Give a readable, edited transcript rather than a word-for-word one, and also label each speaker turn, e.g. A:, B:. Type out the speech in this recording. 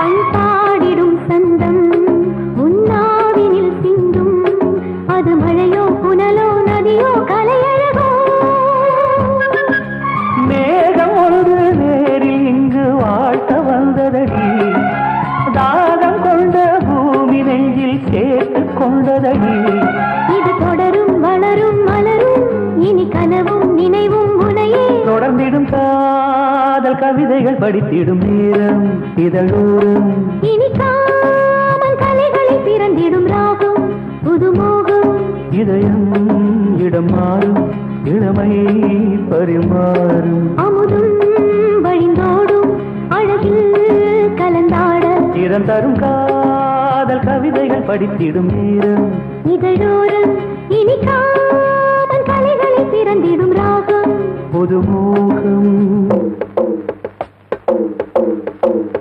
A: பண்பாடிடும் சந்தம் உன்னாவினில் சிந்தும் அது மழையோ புனலோ நதியோ கலையழகோ
B: மேகம் ஒன்று நேரில் இங்கு வாழ்த்த வந்ததடி தாகம் கொண்ட பூமி நெஞ்சில் சேர்த்து கொண்டதடி
A: இது தொடரும் வளரும் மலரும் இனி கனவும் நினைவும் உனையே
B: தொடர்ந்திடும் காதல் கவிதைகள் படித்திடும் நேரம் இதழோரம்
A: இனி காமன் கலைகளில் பிறந்திடும் ராகம் புதுமோகம்
B: இதயம் இடம் மாறும் இளமை பரிமாறும்
A: அமுதும் வழிந்தோடும் அழகில் கலந்தாட
B: இடம் தரும் காதல் கவிதைகள் படித்திடும் நேரம்
A: இதழோரம் இனி காமன் கலைகளில் பிறந்திடும் ராகம்
B: புதுமோகம்